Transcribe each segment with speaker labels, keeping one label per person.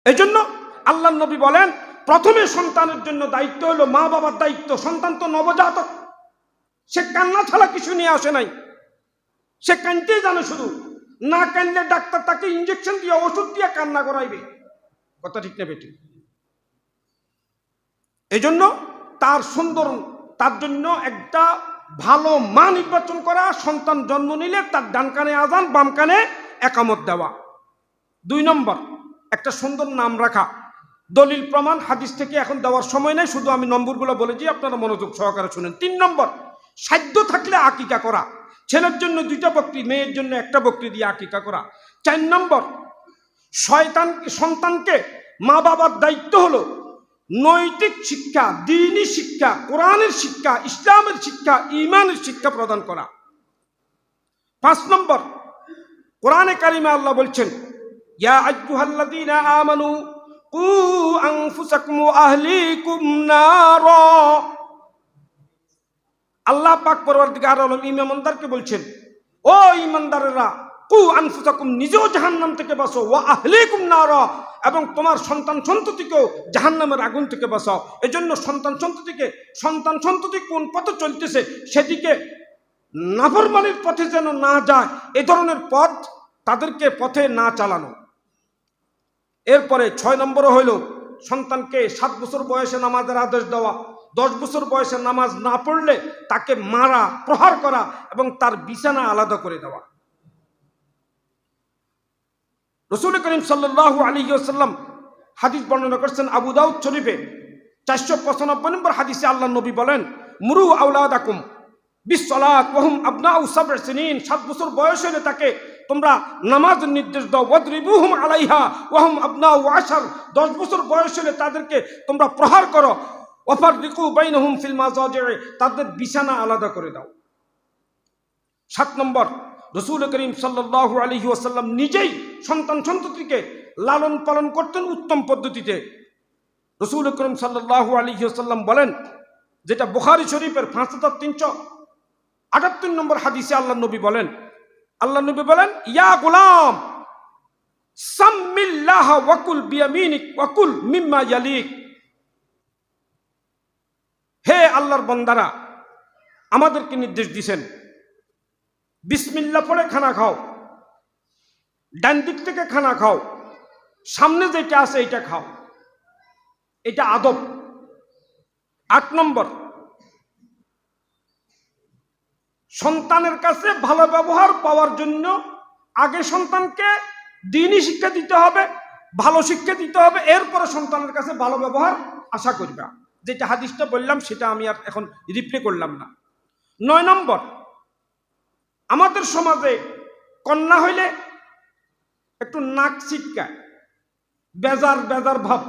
Speaker 1: এই জন্য আল্লাহ নবী বলেন, প্রথমে সন্তানের জন্য দায়িত্ব হলো মা বাবার দায়িত্ব। সন্তান তো নবজাতক, সে কান্না ছাড়া কিছু নিয়ে আসে নাই, সে কানতেই জানে। শুধু না কানলে ডাক্তার তাকে ইঞ্জেকশন দিয়ে ওষুধ দিয়ে কান্না করাইবে। কথা ঠিক না বেটি? এই জন্য তার সুন্দর, তার জন্য একটা ভালো মা নির্বাচন করা। সন্তান জন্ম নিলে তার ডান কানে আজান, বাম কানে একামত দেওয়া। 2 নম্বর, একটা সুন্দর নাম রাখা। দলিল প্রমাণ হাদিস থেকে এখন দেওয়ার সময় নেই, শুধু আমি নম্বরগুলো বলেছি, আপনারা মনোযোগ সহকারে শুনেন। 3 নম্বর, সাধ্য থাকলে আকিকা করা। ছেলের জন্য 2টা বকরি, মেয়ের জন্য 1টা বকরি দিয়ে আকিকা করা। 4 নম্বর, সন্তানকে মা বাবার দায়িত্ব হলো নৈতিক শিক্ষা, দ্বীনি শিক্ষা, কোরআনের শিক্ষা, ইসলামের শিক্ষা, ঈমানের শিক্ষা প্রদান করা। 5 নম্বর, কোরআনে কারিমে আল্লাহ বলছেন, ইয়া আইয়ুহাল্লাযীনা আমানু কু আনফুসাকুম ওয়া আহলিকুম নারা। আল্লাহ পাক পরওয়ারদিগার আলম ঈমানদারকে বলছেন, ও ঈমানদারেরা, কু আনফুসাকুম, নিজেও জাহান্নাম থেকে বাঁচো, ওয়া আহলিকুম নারা, এবং তোমার সন্তান সন্ততিকেও জাহান্নামের আগুন থেকে বাঁচাও। এজন্য সন্তান সন্ততি কোন পথে চলতেছে সেদিকে নাফরমানির পথে যেন না যায়, এ ধরনের পথ তাদেরকে পথে না চালানো। এরপরে 6 নম্বর হইল সন্তানকে 7 বছর বয়সে নামাজের আদেশ দেওয়া। 10 বছর বয়সে নামাজ না পড়লে তাকে মারা, প্রহার করা এবং তার বিছানা আলাদা করে দেওয়া। রাসূল করিম সাল্লাল্লাহু আলাইহি ওয়াসাল্লাম হাদিস বর্ণনা করছেন আবু দাউদ শরীফে 495 নম্বর হাদিসে আল্লাহ নবী বলেন, মুরু আওলাদাকুম বিসসালাত ওয়া হুম আবনাউ 7 সিনিন। 7 বছর বয়স হলে তাকে তোমরা নামাজের নির্দেশ দাও। ওয়াদরিবুহুম আলাইহা ওয়া হুম আবনাউ 10। 10 বছর বয়স হলে তাদেরকে তোমরা প্রহার করো। ওয়াফাররিকু বাইনাহুম ফিল মাজাজি', তাদের বিছানা আলাদা করে দাও। 7 নম্বর, রাসূল করিম সাল্লাল্লাহু আলাইহি ওয়াসাল্লাম নিজেই সন্তান সন্ততিকে লালন পালন করতেন উত্তম পদ্ধতিতে। রাসূল করিম সাল্লাল্লাহু আলাইহি ওয়াসাল্লাম বলেন, যেটা বুখারী শরীফের 5378 নম্বর হাদিসে আল্লাহ নবী বলেন, ইয়া গোলাম সাম্মিল্লাহ ওয়াকুল বিয়ামিনিক ওয়াকুল মিম্মা ইয়ালিক। হে আল্লাহর বান্দারা, আমাদেরকে নির্দেশ দিয়েছেন বিসমিল্লাহ পড়ে খানা খাও, ডান দিক থেকে খানা খাও, সামনে যেটা আছে এটা খাও, এটা আদব। 8 নম্বর, সন্তানের কাছে ভালো ব্যবহার পাওয়ার জন্য আগে সন্তানকে দ্বীনি শিক্ষা দিতে হবে, ভালো শিক্ষা দিতে হবে, এরপরে সন্তানের কাছে ভালো ব্যবহার আশা করবে। যেটা হাদিসটা বললাম সেটা আমি আর এখন রিপ্লে করলাম না। 9 নম্বর, আমাদের সমাজে কন্যা হইলে একটু নাক ছিটকায়, বেজার ভাব।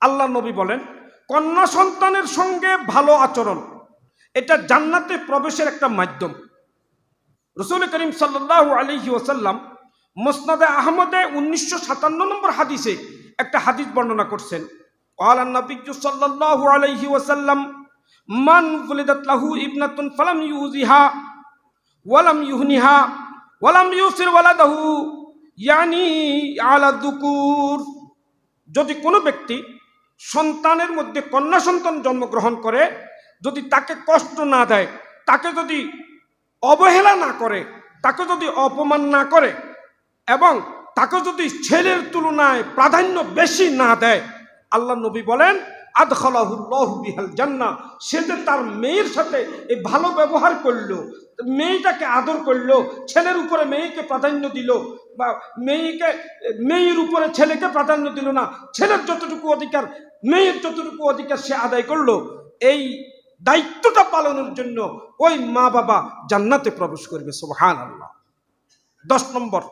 Speaker 1: আল্লাহ নবী বলেন, কন্যা সন্তানের সঙ্গে ভালো আচরণ এটা জান্নাতে প্রবেশের একটা মাধ্যম। রাসূল করিম সাল্লাল্লাহু আলাইহি ওয়াসাল্লাম মুসনাদে আহমদে 1957 নম্বর হাদিসে একটা হাদিস বর্ণনা করছেন, ক্বালা নবিয়্যু সাল্লাল্লাহু আলাইহি ওয়াসাল্লাম, মান ফুলিদাত লাহু ইবনাতুন ফালাম ইউজিহা ওয়ালাম ইউহনিহা ওয়ালাম ইউসির ওয়ালাদাহু ইয়ানি আলা যুকুর। যদি কোনো ব্যক্তি সন্তানের মধ্যে কন্যা সন্তান জন্মগ্রহণ করে, যদি তাকে কষ্ট না দেয়, তাকে যদি অবহেলা না করে, তাকে যদি অপমান না করে এবং তাকে যদি ছেলের তুলনায় প্রাধান্য বেশি না দেয়, আল্লাহ নবী বলেন, আদখালাহুল্লাহু বিহাল জান্নাহ। সে যে তার মেয়ের সাথে এই ভালো ব্যবহার করলো, মেয়েটাকে আদর করলো, ছেলের উপরে মেয়েকে প্রাধান্য দিল, বা মেয়ের উপরে ছেলেকে প্রাধান্য দিল না, ছেলের যতটুকু অধিকার মেয়ের যতটুকু অধিকার সে আদায় করলো, এই দায়িত্বটা পালনের জন্য ওই মা বাবা জান্নাতে প্রবেশ করবে। সুবহানাল্লাহ। 10 নম্বর,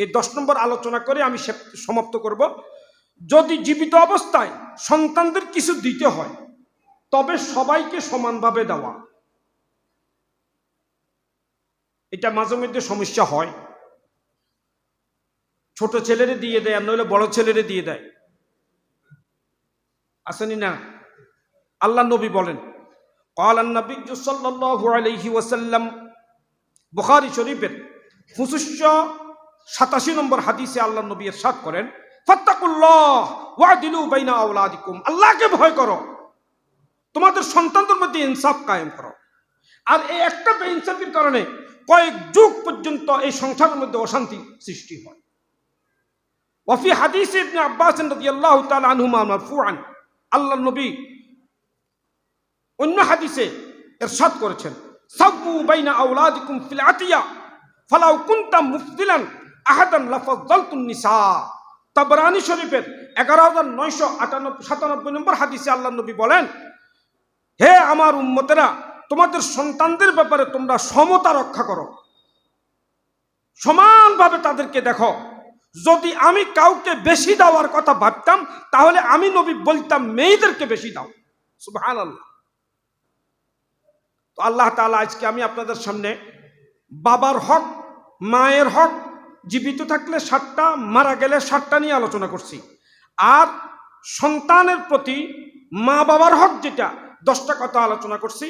Speaker 1: এই 10 নম্বর আলোচনা করে আমি সমাপ্ত করব। যদি জীবিত অবস্থায় সন্তানদের কিছু দিতে হয় তবে সবাইকে সমানভাবে দেওয়া। এটা মাঝে মধ্যে সমস্যা হয়, ছোট ছেলেরে দিয়ে দেয়, আর নইলে বড় ছেলেরে দিয়ে দেয়, আসেনি না? আল্লাহ নবী বলেন, ক্বালা নবিয়্যু সাল্লাল্লাহু আলাইহি ওয়াসাল্লাম, বুখারী শরীফের 587 নম্বর হাদিসে আল্লাহ নবী ইরশাদ করেন, ফাত্তাকুল্লাহ ওয়াদিলু বাইনা আওলাদিকুম, আল্লাহকে ভয় করো, তোমাদের সন্তানদের মধ্যে ইনসাফ কায়েম করো। আর এই একটা বেইনসাফির কারণে কয়েক যুগ পর্যন্ত এই সংসারের মধ্যে অশান্তি সৃষ্টি হয়। ওয়াফি হাদিস ইবনে আব্বাস রাদিয়াল্লাহু তাআলা আনহুমা মারফুআন, আল্লাহর নবী অন্য হাদিসে ইরশাদ করেছেন, সাব্বু বাইনা আওলাদিকুম ফিল আতিয়া ফালাউ কুনতা মুফদিলান আহাদান লাফাজ্জালতুন নিসা। তাবরানী শরীফের 11997 নম্বর হাদিসে আল্লাহর নবী বলেন, হে আমার উম্মতেরা, তোমাদের সন্তানদের ব্যাপারে তোমরা সমতা রক্ষা করো, সমানভাবে তাদেরকে দেখো। যদি আমি কাউকে বেশি দেওয়ার কথা ভাবতাম তাহলে আমি নবী বলতাম মেয়েদেরকে বেশি দাও। সুবহানাল্লাহ। তো আল্লাহ তাআলা আজকে আমি আপনাদের সামনে বাবার হক, মায়ের হক, জীবিত থাকলে 7টা, মারা গেলে 7টা নিয়ে আলোচনা করছি। আর সন্তানের প্রতি মা বাবার হক যেটা 10টা কথা আলোচনা করছি।